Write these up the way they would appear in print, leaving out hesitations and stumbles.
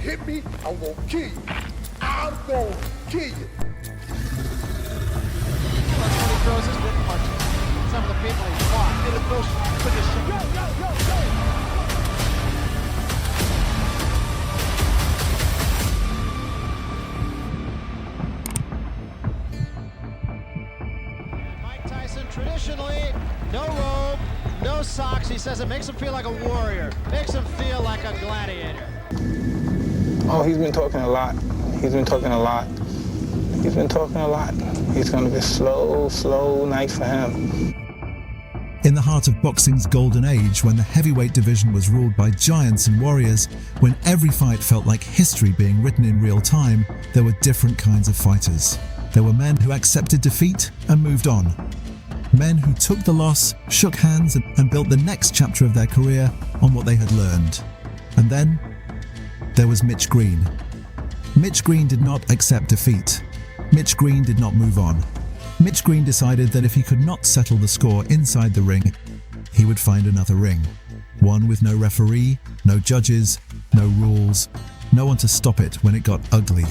hit me, I'm gonna kill you. I'm gonna kill you. That's when he throws his good punches. Some of the people he fought. In the close position. Yo, yo, yo, yo. Mike Tyson, traditionally, no robe, no socks. He says it makes him feel like a warrior, makes him feel like a gladiator. Oh, he's been talking a lot. He's been talking a lot. He's been talking a lot. It's going to be a slow night for him. In the heart of boxing's golden age, when the heavyweight division was ruled by giants and warriors, when every fight felt like history being written in real time, there were different kinds of fighters. There were men who accepted defeat and moved on. Men who took the loss, shook hands, and built the next chapter of their career on what they had learned. And then there was Mitch Green. Mitch Green did not accept defeat. Mitch Green did not move on. Mitch Green decided that if he could not settle the score inside the ring, he would find another ring. One with no referee, no judges, no rules, no one to stop it when it got ugly.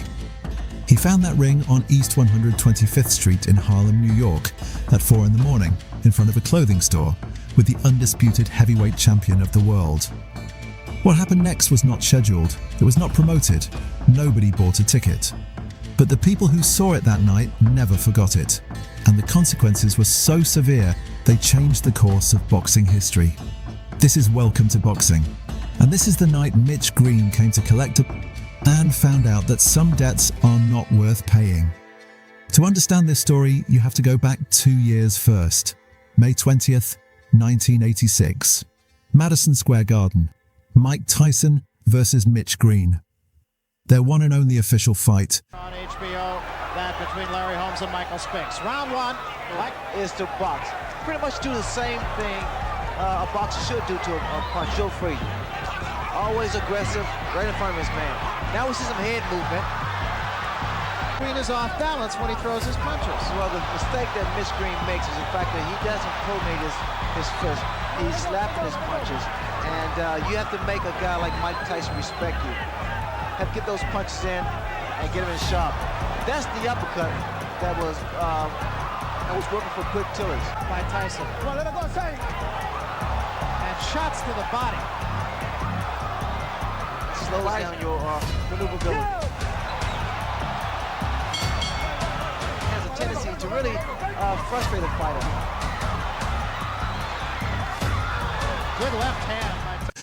He found that ring on East 125th Street in Harlem, New York, at 4 in the morning, in front of a clothing store, with the undisputed heavyweight champion of the world. What happened next was not scheduled, it was not promoted, nobody bought a ticket. But the people who saw it that night never forgot it, and the consequences were so severe they changed the course of boxing history. This is Welcome to Boxing, and this is the night Mitch Green came to collect and found out that some debts are not worth paying. To understand this story, you have to go back 2 years first. May 20th, 1986. Madison Square Garden. Mike Tyson versus Mitch Green. Their one and only official fight. On HBO, that between Larry Holmes and Michael Spinks. Round one, Mike is to box. Pretty much do the same thing a boxer should do to a punch. Joe Frazier. Always aggressive, right in front of his man. Now we see some head movement. Green is off balance when he throws his punches. Well, the mistake that Mitch Green makes is the fact that he doesn't coordinate his fist. He's slapping his punches. And you have to make a guy like Mike Tyson respect you. Have to get those punches in and get him in sharp. That's the uppercut that was working for quick tillers. By Tyson. Come on, let him go, say. And shots to the body. Slows down your maneuverability. Has a tendency to really frustrate a fighter. Good left hand.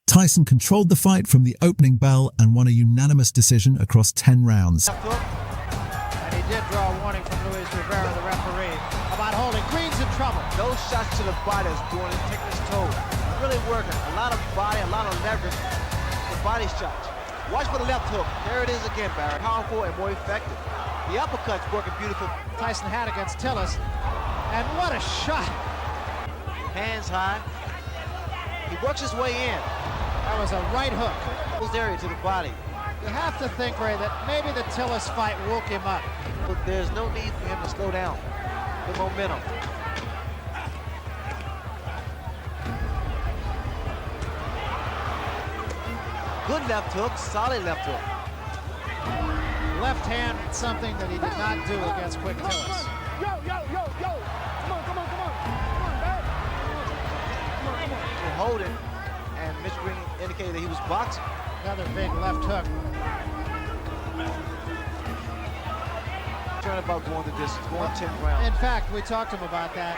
Tyson controlled the fight from the opening bell and won a unanimous decision across 10 rounds. And he did draw a warning from Luis Rivera, the referee, about holding. Green's in trouble. Those shots to the body is doing it, taking his toll. Really working. A lot of body, a lot of leverage. The body shots. Watch for the left hook. There it is again, Barrett. Powerful and more effective. The uppercut's working beautiful. Tyson had against Tillis. And what a shot. Hands high. He works his way in. That was a right hook. Close area to the body. You have to think, Ray, that maybe the Tillis fight woke him up. But there's no need for him to slow down. The momentum. Good left hook, solid left hook. Left hand, something that he did not do against Quick Tillis. Yo, yo, yo, yo. Come on, come on, come on. Come on, man. Come on, come on. To hold it, and Mitch Green indicated that he was boxing. Another big left hook. Concerned about going the distance, going 10 rounds. In fact, we talked to him about that.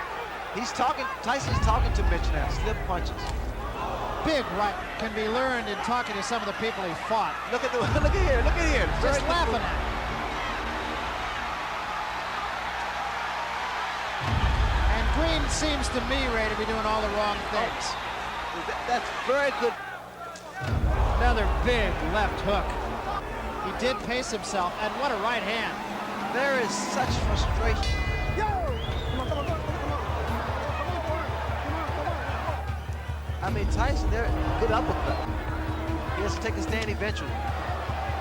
He's talking, Tyson's talking to Mitch now, slip punches. Big right can be learned in talking to some of the people he fought. Look at here, look at here. Just laughing at him. And Green seems to me, Ray, to be doing all the wrong things. That's very good. Another big left hook. He did pace himself, and what a right hand. There is such frustration. Yo! Come on, come on, come on, come on. I mean, Tyson, there, good uppercut. He has to take a stand eventually.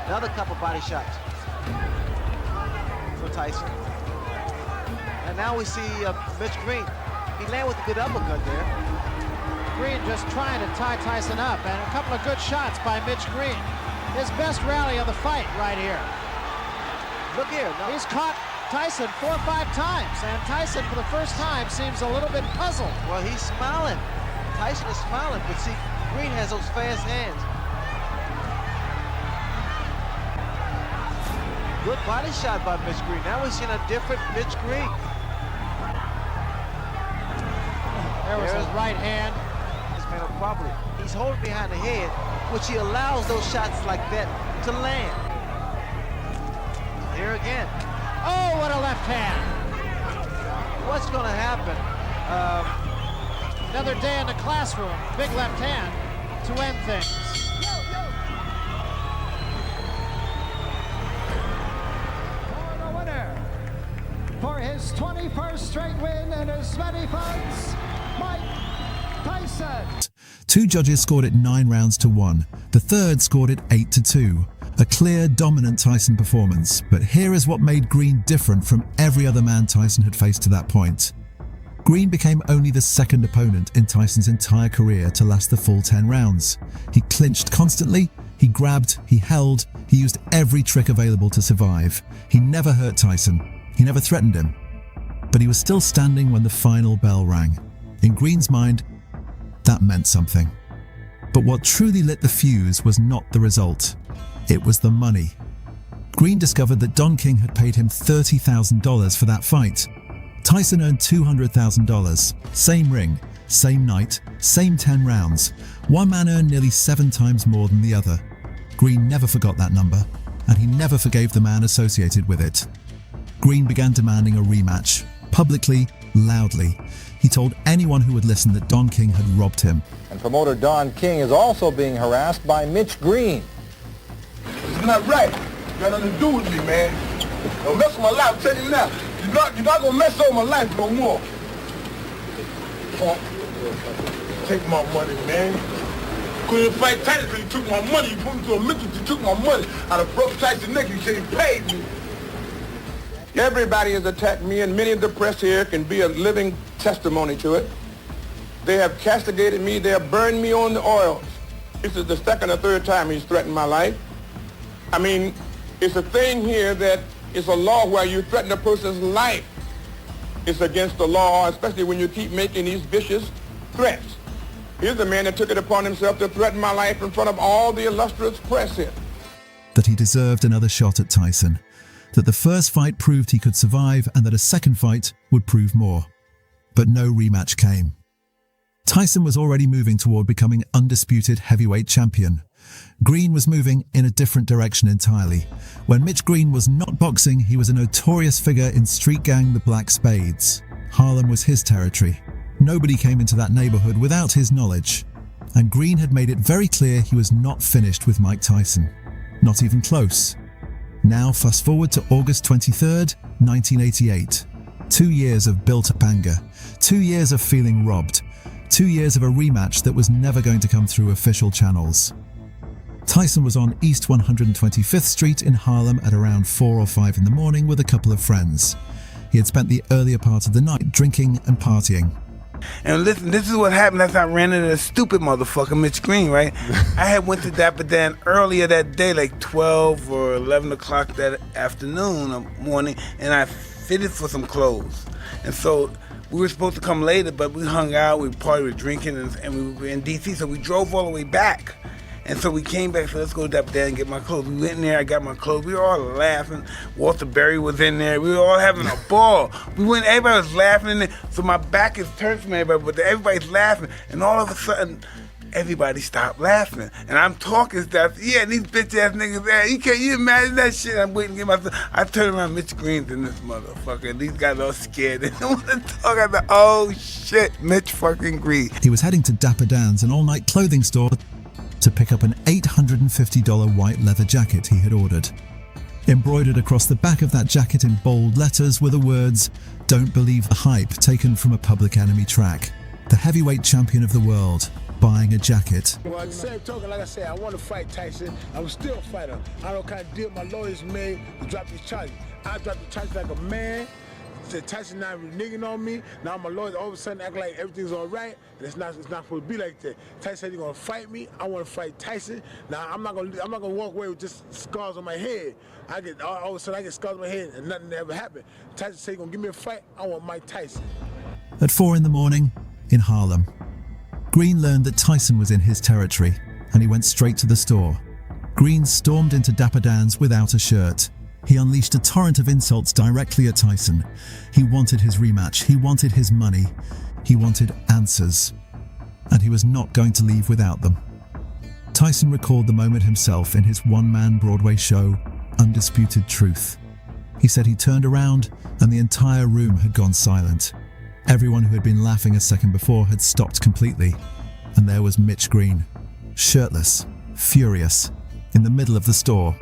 Another couple body shots for Tyson. And now we see Mitch Green. He landed with a good uppercut there. Green just trying to tie Tyson up, and a couple of good shots by Mitch Green. his best rally of the fight right here. Look here. No. He's caught Tyson 4 or 5 times, and Tyson for the first time seems a little bit puzzled. Well, he's smiling. Tyson is smiling, but see, Green has those fast hands. Good body shot by Mitch Green. Now we're seeing a different Mitch Green. There was his right hand. This man will probably, he's holding behind the head, which he allows those shots like that to land. Here again. Oh, what a left hand. What's going to happen? Another day in the classroom. Big left hand to end things. For the winner, for his 21st straight win and as many fights, Mike Tyson. 2 judges scored it 9 rounds to 1. The third scored it 8-2. A clear, dominant Tyson performance, but here is what made Green different from every other man Tyson had faced to that point. Green became only the second opponent in Tyson's entire career to last the full 10 rounds. He clinched constantly, he grabbed, he held, he used every trick available to survive. He never hurt Tyson, he never threatened him. But he was still standing when the final bell rang. In Green's mind, that meant something. But what truly lit the fuse was not the result. It was the money. Green discovered that Don King had paid him $30,000 for that fight. Tyson earned $200,000. Same ring, same night, same 10 rounds. One man earned nearly 7 times more than the other. Green never forgot that number, and he never forgave the man associated with it. Green began demanding a rematch, publicly, loudly. He told anyone who would listen that Don King had robbed him. And promoter Don King is also being harassed by Mitch Green. It's not right. You got nothing to do with me, man. Don't mess with my life. I'm telling you now. You're not gonna mess up my life no more. Take my money, man. Couldn't fight Tyson because you took my money. You put me through a mental, you took my money out of broke Tyson neck. You said he paid me. Everybody has attacked me, and many of the press here can be a living testimony to it. They have castigated me. They have burned me on the oils. This is the second or third time he's threatened my life. I mean, it's a thing here that it's a law where you threaten a person's life. It's against the law, especially when you keep making these vicious threats. Here's a man that took it upon himself to threaten my life in front of all the illustrious press here. That he deserved another shot at Tyson. That the first fight proved he could survive and that a second fight would prove more. But no rematch came. Tyson was already moving toward becoming undisputed heavyweight champion. Green was moving in a different direction entirely. When Mitch Green was not boxing, he was a notorious figure in street gang the Black Spades. Harlem was his territory. Nobody came into that neighborhood without his knowledge. And Green had made it very clear he was not finished with Mike Tyson. Not even close. Now fast forward to August 23rd, 1988. 2 years of built-up anger. 2 years of feeling robbed. 2 years of a rematch that was never going to come through official channels. Tyson was on East 125th Street in Harlem at around 4 or 5 in the morning with a couple of friends. He had spent the earlier part of the night drinking and partying. And listen, this is what happened after I ran into that stupid motherfucker, Mitch Green, right? I had went to Dapper Dan earlier that day, like 12 or 11 o'clock that afternoon or morning, and I fitted for some clothes. And so we were supposed to come later, but we hung out, we partied, we were drinking, and we were in D.C., so we drove all the way back. And so we came back, so let's go to Dapper Dan and get my clothes. We went in there, I got my clothes. We were all laughing. Walter Berry was in there. We were all having a ball. Everybody was laughing in there. So my back is turned from everybody, but everybody's laughing. And all of a sudden, everybody stopped laughing. And I'm talking stuff. Yeah, these bitch-ass niggas there. You imagine that shit? I'm waiting to get myself. I turned around, Mitch Green's in this motherfucker. And these guys all scared. They don't want to talk. I thought, oh, shit, Mitch fucking Green. He was heading to Dapper Dan's, an all-night clothing store, to pick up an $850 white leather jacket he had ordered. Embroidered across the back of that jacket in bold letters were the words, "Don't believe the hype," taken from a Public Enemy track. The heavyweight champion of the world, buying a jacket. Well, at the same token, like I said, I want to fight Tyson. I'm still a fighter. I don't kind of deal my lawyers made to drop these charges. I drop the charges like a man. said Tyson not reneging on me. Now I'm a lawyer. All of a sudden act like everything's all right. And it's not supposed to be like that. Tyson said he's gonna fight me. I want to fight Tyson. Now I'm not gonna walk away with just scars on my head. All of a sudden I get scars on my head and nothing ever happened. Tyson said he's gonna give me a fight. I want Mike Tyson. At 4 a.m. in Harlem, Green learned that Tyson was in his territory, and he went straight to the store. Green stormed into Dapper Dan's without a shirt. He unleashed a torrent of insults directly at Tyson. He wanted his rematch. He wanted his money. He wanted answers. And he was not going to leave without them. Tyson recalled the moment himself in his one-man Broadway show, Undisputed Truth. He said he turned around and the entire room had gone silent. Everyone who had been laughing a second before had stopped completely. And there was Mitch Green, shirtless, furious, in the middle of the store.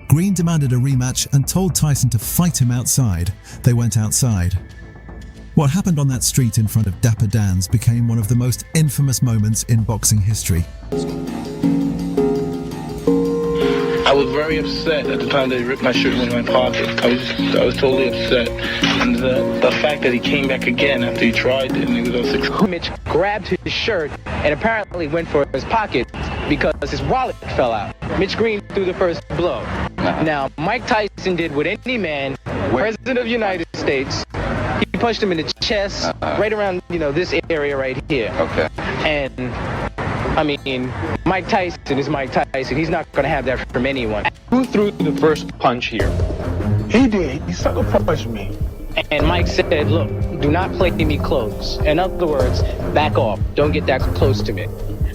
Green demanded a rematch and told Tyson to fight him outside. They went outside. What happened on that street in front of Dapper Dan's became one of the most infamous moments in boxing history. I was very upset at the time they ripped my shirt in my pocket. I was totally upset. And the fact that he came back again after he tried it and he was all successful. Mitch grabbed his shirt and apparently went for his pocket because his wallet fell out. Mitch Green threw the first blow. Now, Mike Tyson did what any man, President of the United States, he punched him in the chest, right around, this area right here. Okay. And, I mean, Mike Tyson is Mike Tyson. He's not going to have that from anyone. Who threw the first punch here? He did. He sucker punched me. And Mike said, look, do not play me close. In other words, back off. Don't get that close to me.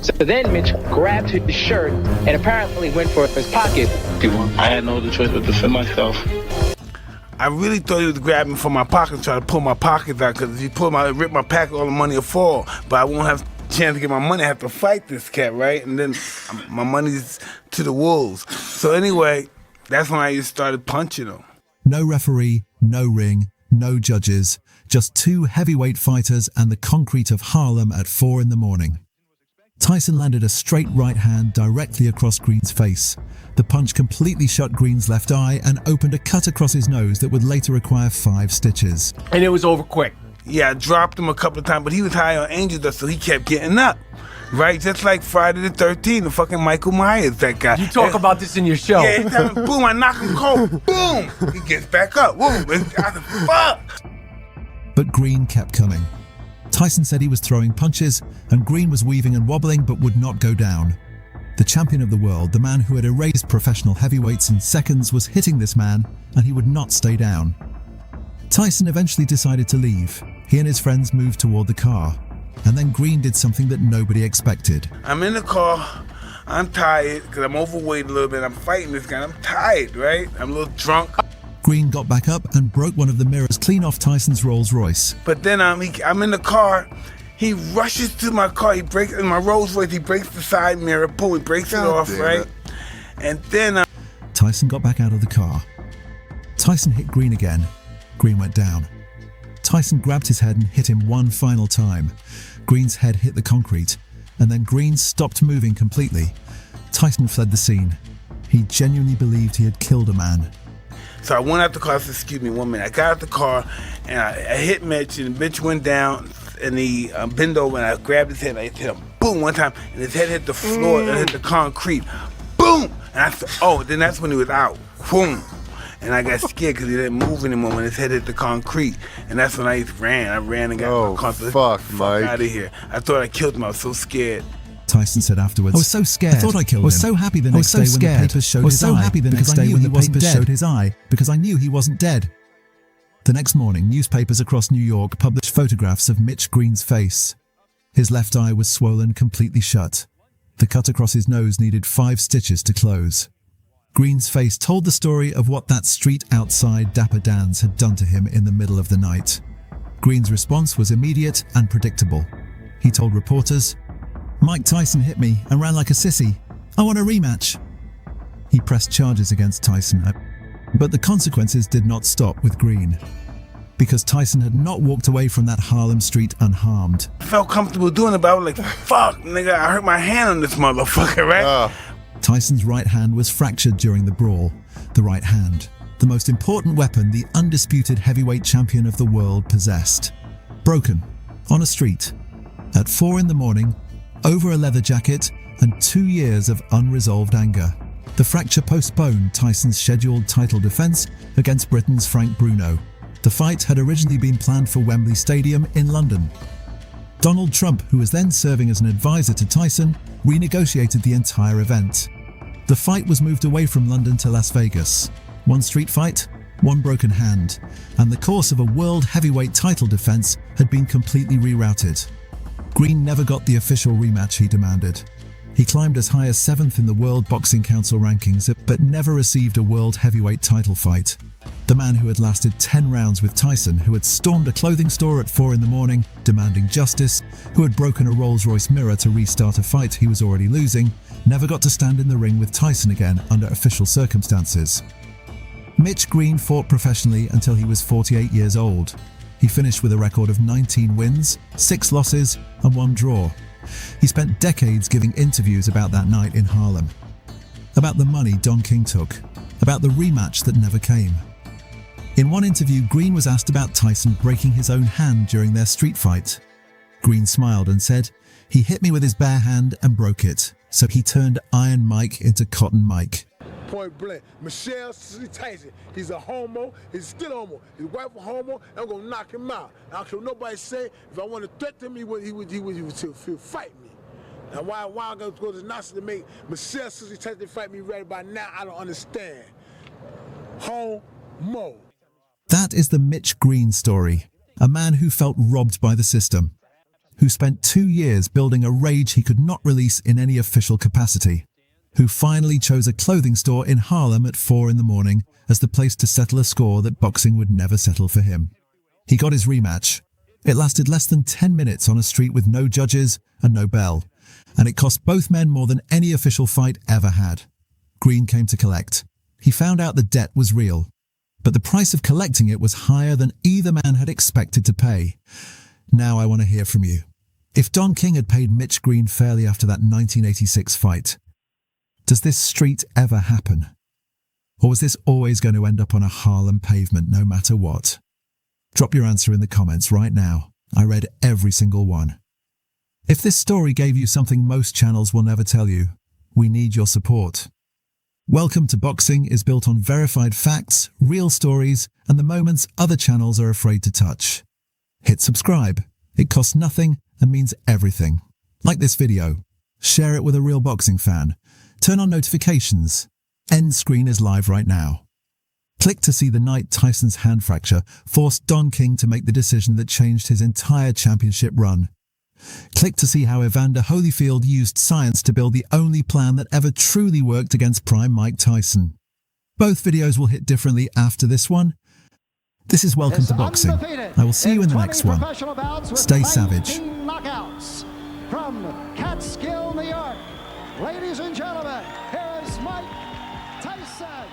So then Mitch grabbed his shirt and apparently went for his pocket. I had no other choice but to defend myself. I really thought he was grabbing for my pocket, trying to pull my pockets out, because if he rip my pocket, all the money will fall. But I won't have a chance to get my money. I have to fight this cat, right? And then my money's to the wolves. So anyway, that's when I just started punching him. No referee, no ring, no judges, just two heavyweight fighters and the concrete of Harlem at 4 a.m. Tyson landed a straight right hand directly across Green's face. The punch completely shut Green's left eye and opened a cut across his nose that would later require 5 stitches. And it was over quick. Yeah, I dropped him a couple of times, but he was high on angel dust, so he kept getting up. Right? Just like Friday the 13th, the fucking Michael Myers, that guy. You talk about this in your show. Yeah, every time, boom, I knock him cold. Boom! He gets back up. Boom! Fuck! But Green kept coming. Tyson said he was throwing punches, and Green was weaving and wobbling but would not go down. The champion of the world, the man who had erased professional heavyweights in seconds, was hitting this man, and he would not stay down. Tyson eventually decided to leave. He and his friends moved toward the car, and then Green did something that nobody expected. I'm in the car, I'm tired, because I'm overweight a little bit, I'm fighting this guy, I'm tired, right? I'm a little drunk. Green got back up and broke one of the mirrors clean off Tyson's Rolls Royce. But then I'm in the car. He rushes to my car. He breaks in my Rolls Royce. He breaks the side mirror. Boom! He breaks it off, right? And then Tyson got back out of the car. Tyson hit Green again. Green went down. Tyson grabbed his head and hit him one final time. Green's head hit the concrete, and then Green stopped moving completely. Tyson fled the scene. He genuinely believed he had killed a man. So I went out the car. I said, "Excuse me, 1 minute." I got out the car and I hit Mitch, and Mitch went down, and he bent over, and I grabbed his head. And I hit him, boom, one time, and his head hit the floor and hit the concrete, boom. And I said, "Oh!" Then that's when he was out, boom. And I got scared because he didn't move anymore when his head hit the concrete, and that's when I ran. I ran and got my car. Fuck, Mike! Out of here! I thought I killed him. I was so scared. Tyson said afterwards, "I was so scared. I thought I killed him. I was so happy the next day when the papers showed his eye. I was so happy the next day when the papers showed his eye because I knew he wasn't dead." The next morning, newspapers across New York published photographs of Mitch Green's face. His left eye was swollen completely shut. The cut across his nose needed 5 stitches to close. Green's face told the story of what that street outside Dapper Dan's had done to him in the middle of the night. Green's response was immediate and predictable. He told reporters, "Mike Tyson hit me and ran like a sissy. I want a rematch." He pressed charges against Tyson, but the consequences did not stop with Green, because Tyson had not walked away from that Harlem street unharmed. I felt comfortable doing it, but I was like, "Fuck, nigga, I hurt my hand on this motherfucker," right? Tyson's right hand was fractured during the brawl. The right hand, the most important weapon the undisputed heavyweight champion of the world possessed. Broken, on a street, at 4 in the morning, over a leather jacket and 2 years of unresolved anger. The fracture postponed Tyson's scheduled title defense against Britain's Frank Bruno. The fight had originally been planned for Wembley Stadium in London. Donald Trump, who was then serving as an advisor to Tyson, renegotiated the entire event. The fight was moved away from London to Las Vegas. 1 street fight, 1 broken hand, and the course of a world heavyweight title defense had been completely rerouted. Green never got the official rematch he demanded. He climbed as high as 7th in the World Boxing Council rankings, but never received a world heavyweight title fight. The man who had lasted 10 rounds with Tyson, who had stormed a clothing store at 4 in the morning, demanding justice, who had broken a Rolls-Royce mirror to restart a fight he was already losing, never got to stand in the ring with Tyson again under official circumstances. Mitch Green fought professionally until he was 48 years old. He finished with a record of 19 wins, 6 losses, and 1 draw. He spent decades giving interviews about that night in Harlem, about the money Don King took, about the rematch that never came. In one interview, Green was asked about Tyson breaking his own hand during their street fight. Green smiled and said, "He hit me with his bare hand and broke it, so he turned Iron Mike into Cotton Mike." Point blank. Michelle Tyson, he's a homo, he's still a homo. His wife a homo, and I'm gonna knock him out. I don't care what nobody say. If I want to threaten him, he would fight me. Now why I'm gonna go to Nazi to make Michelle Tyson fight me right about now, I don't understand. Homo. That is the Mitch Green story, a man who felt robbed by the system, who spent 2 years building a rage he could not release in any official capacity, who finally chose a clothing store in Harlem at 4 in the morning as the place to settle a score that boxing would never settle for him. He got his rematch. It lasted less than 10 minutes on a street with no judges and no bell, and it cost both men more than any official fight ever had. Green came to collect. He found out the debt was real, but the price of collecting it was higher than either man had expected to pay. Now I want to hear from you. If Don King had paid Mitch Green fairly after that 1986 fight, does this street ever happen? Or was this always going to end up on a Harlem pavement no matter what? Drop your answer in the comments right now. I read every single one. If this story gave you something most channels will never tell you, we need your support. Welcome to Boxing is built on verified facts, real stories, and the moments other channels are afraid to touch. Hit subscribe. It costs nothing and means everything. Like this video. Share it with a real boxing fan. Turn on notifications. End screen is live right now. Click to see the night Tyson's hand fracture forced Don King to make the decision that changed his entire championship run. Click to see how Evander Holyfield used science to build the only plan that ever truly worked against prime Mike Tyson. Both videos will hit differently after this one. This is Welcome to Boxing. I will see you in the next one. Stay savage. Knockouts from Catskill, New York. Ladies and gentlemen, here is Mike Tyson.